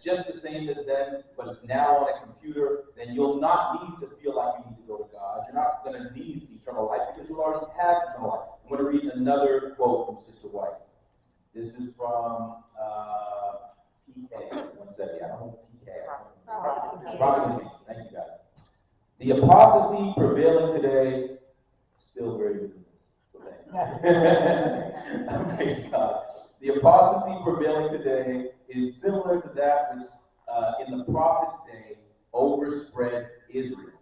just the same as them, but it's now on a computer, then you'll not need to feel like you need to go to God. You're not going to need eternal life because you already have eternal life. I'm going to read another quote from Sister White. This is from PK. One second. I don't know PK. Prophets and Kings. Thank you, guys. The apostasy prevailing today, still very good. So thank you. Praise God. The apostasy prevailing today is similar to that which in the prophet's day overspread Israel.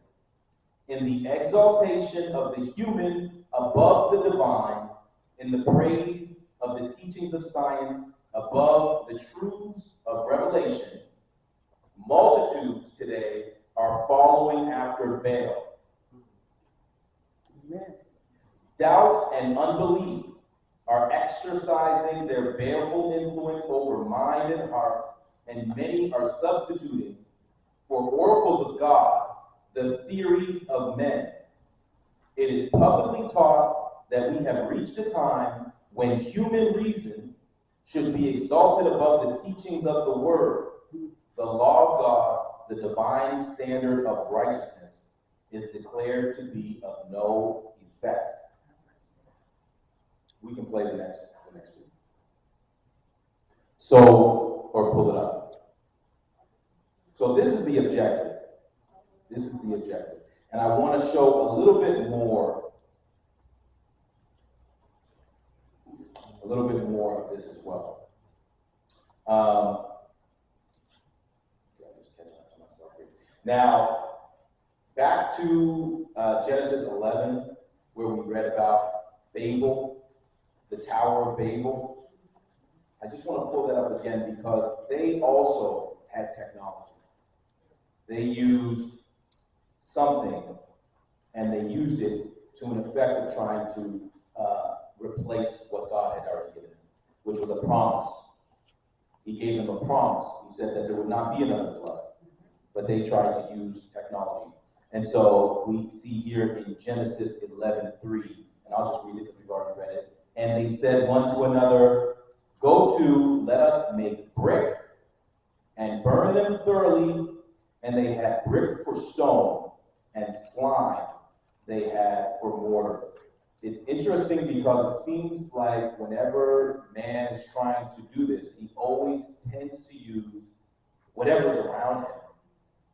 In the exaltation of the human above the divine, in the praise of the teachings of science above the truths of revelation, multitudes today are following after Baal. Amen. Doubt and unbelief are exercising their baleful influence over mind and heart, and many are substituting for oracles of God the theories of men. It is publicly taught that we have reached a time when human reason should be exalted above the teachings of the Word. The law of God, the divine standard of righteousness, is declared to be of no effect. We can play the next one. So, or pull it up. So this is the objective. And I want to show a little bit more of this as well. Just catching up to myself here. Now, back to Genesis 11, where we read about Babel, the Tower of Babel. I just want to pull that up again because they also had technology. They used something, and they used it to an effect of trying to replace what God had already given them, which was a promise. He gave them a promise. He said that there would not be another flood, but they tried to use technology. And so we see here in Genesis 11:3, and I'll just read it because we've already read it. And they said one to another, "Go to, let us make brick and burn them thoroughly." And they had brick for stone and slime they had for mortar. It's interesting because it seems like whenever man is trying to do this, he always tends to use whatever is around him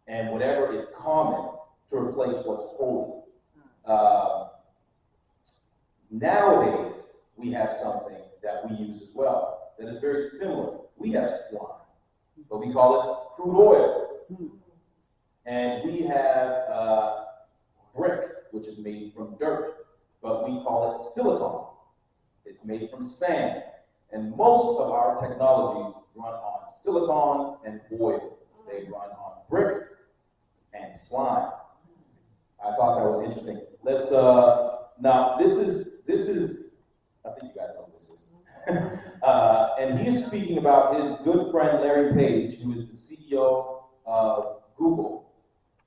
and whatever is common to replace what's holy. Nowadays, we have something that we use as well that is very similar. We have slime, but we call it crude oil. And we have brick, which is made from dirt, but we call it silicone. It's made from sand. And most of our technologies run on silicone and oil. They run on brick and slime. I thought that was interesting. Let's now this is I think you guys know who this is. And he is speaking about his good friend Larry Page, who is the CEO of Google.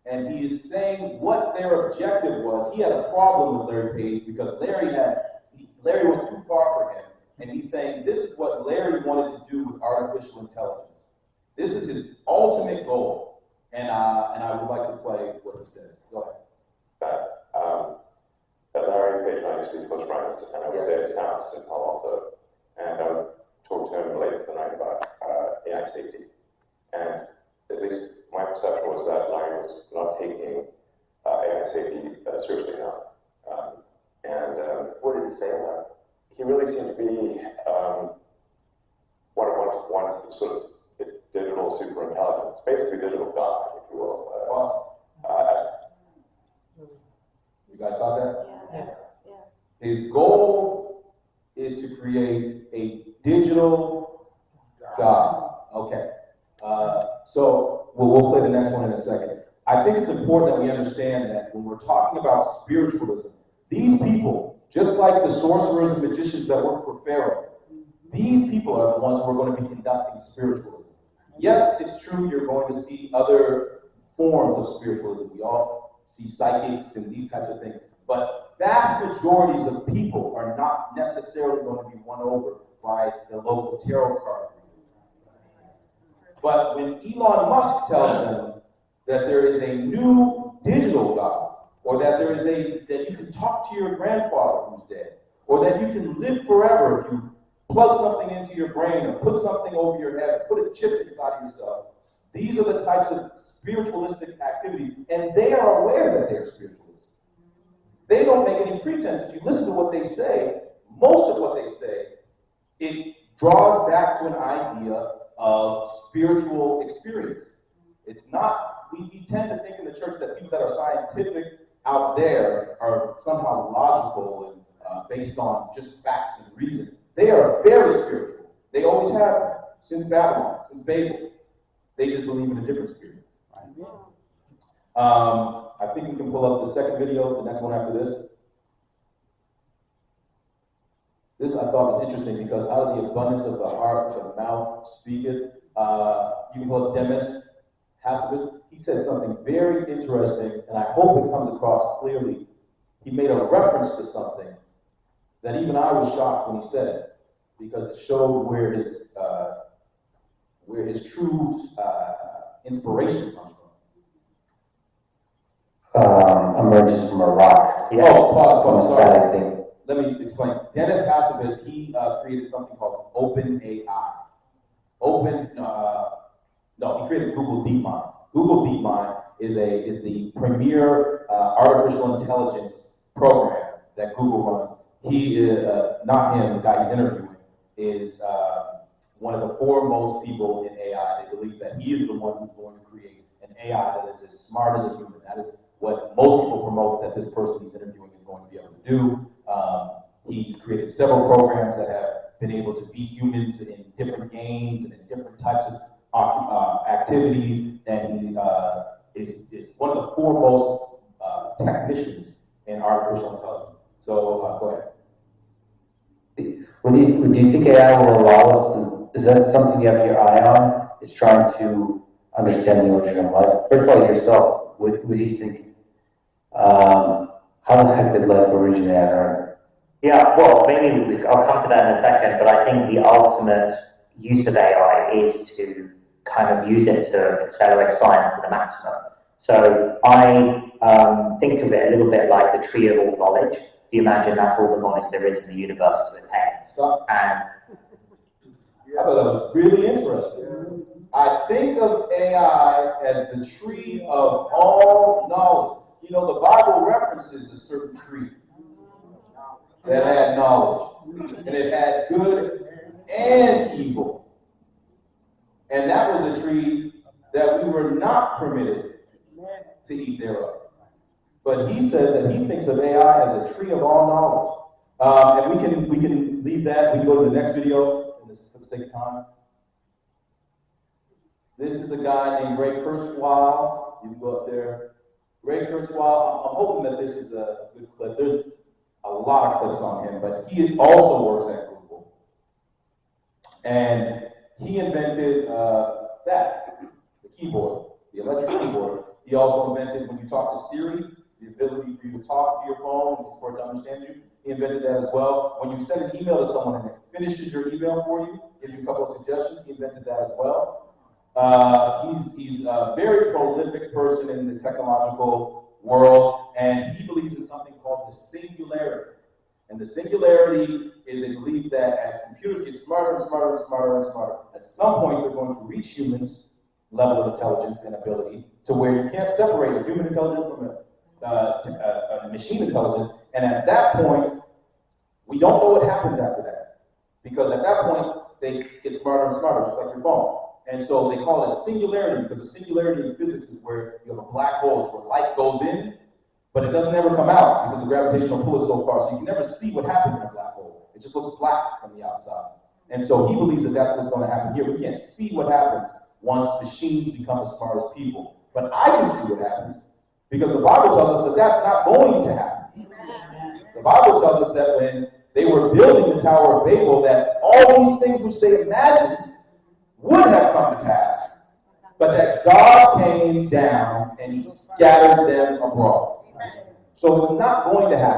And he is saying what their objective was. He had a problem with Larry Page because Larry went too far for him. And he's saying this is what Larry wanted to do with artificial intelligence. This is his ultimate goal. And I would like to play what he says. Go ahead. Larry Page and I used to be close friends, and I was at his house in Palo Alto, and I talked to him late tonight about AI safety. And at least my perception was that Larry was not taking AI safety seriously enough. What did he say about it? He really seemed to be what wants sort of digital superintelligence, basically digital God, if you will. You guys got that? Yeah. His goal is to create a digital God. Okay. So we'll play the next one in a second. I think it's important that we understand that when we're talking about spiritualism, these people, just like the sorcerers and magicians that work for Pharaoh, these people are the ones who are going to be conducting spiritualism. Yes, it's true you're going to see other forms of spiritualism. We all see psychics and these types of things. But vast majorities of people are not necessarily going to be won over by the local tarot card reader. But when Elon Musk tells them that there is a new digital God, or that that you can talk to your grandfather who's dead, or that you can live forever if you plug something into your brain or put something over your head, or put a chip inside of yourself. These are the types of spiritualistic activities, and they are aware that they're spiritualists. They don't make any pretense. If you listen to what they say, most of what they say, it draws back to an idea of spiritual experience. It's not, we tend to think in the church that people that are scientific out there are somehow logical and based on just facts and reason. They are very spiritual. They always have been, since Babylon, since Babel. They just believe in a different spirit. Right? I think we can pull up the second video, the next one after this. This I thought was interesting because out of the abundance of the heart, the mouth speaketh. You can pull up Demis Hassabis. He said something very interesting, and I hope it comes across clearly. He made a reference to something that even I was shocked when he said it, because it showed where his true inspiration comes from. Emerges from a rock. Yeah. Oh, pause, sorry. Thing. Let me explain. Demis Hassabis, he created something called OpenAI. He created Google DeepMind. Google DeepMind is the premier artificial intelligence program that Google runs. He is, not him, the guy he's interviewing, is one of the foremost people in AI. They believe that he is the one who's going to create an AI that is as smart as a human. That is what most people promote that this person he's interviewing is going to be able to do. He's created several programs that have been able to beat humans in different games and in different types of activities, and he is one of the foremost technicians in artificial intelligence. So go ahead. Do you think AI will allow us to, is that something you have your eye on, is trying to understand the origin of life? First of all, yourself, what do you think, how the heck did life originate on Earth? Yeah, well, maybe I'll come to that in a second, but I think the ultimate use of AI is to kind of use it to accelerate science to the maximum. So I think of it a little bit like the tree of all knowledge. You imagine that's all the knowledge there is in the universe to attain. Stop. And I thought that was really interesting. I think of AI as the tree of all knowledge. You know, the Bible references a certain tree that had knowledge, and it had good and evil. And that was a tree that we were not permitted to eat thereof. But he says that he thinks of AI as a tree of all knowledge. And we can leave that. We can go to the next video for the sake of time. This is a guy named Ray Kurzweil. You can go up there. Ray Kurzweil, I'm hoping that this is a good clip. There's a lot of clips on him, but he also works at Google. And he invented the keyboard, the electric keyboard. He also invented, when you talk to Siri, the ability for you to talk to your phone and for it to understand you. He invented that as well. When you send an email to someone and it finishes your email for you, gives you a couple of suggestions, he invented that as well. He's a very prolific person in the technological world, and he believes in something called the singularity. And the singularity is a belief that as computers get smarter and smarter and smarter and smarter, at some point they're going to reach humans' level of intelligence and ability to where you can't separate a human intelligence from a machine intelligence. And at that point, we don't know what happens after that. Because at that point, they get smarter and smarter, just like your phone. And so they call it a singularity, because a singularity in physics is where you have a black hole. It's where light goes in, but it doesn't ever come out because the gravitational pull is so far. So you can never see what happens in a black hole. It just looks black from the outside. And so he believes that that's what's going to happen here. We can't see what happens once machines become as smart as people. But I can see what happens, because the Bible tells us that that's not going to happen. The Bible tells us that when they were building the Tower of Babel, that all these things which they imagined would have come to pass, but that God came down and he scattered them abroad. So it's not going to happen.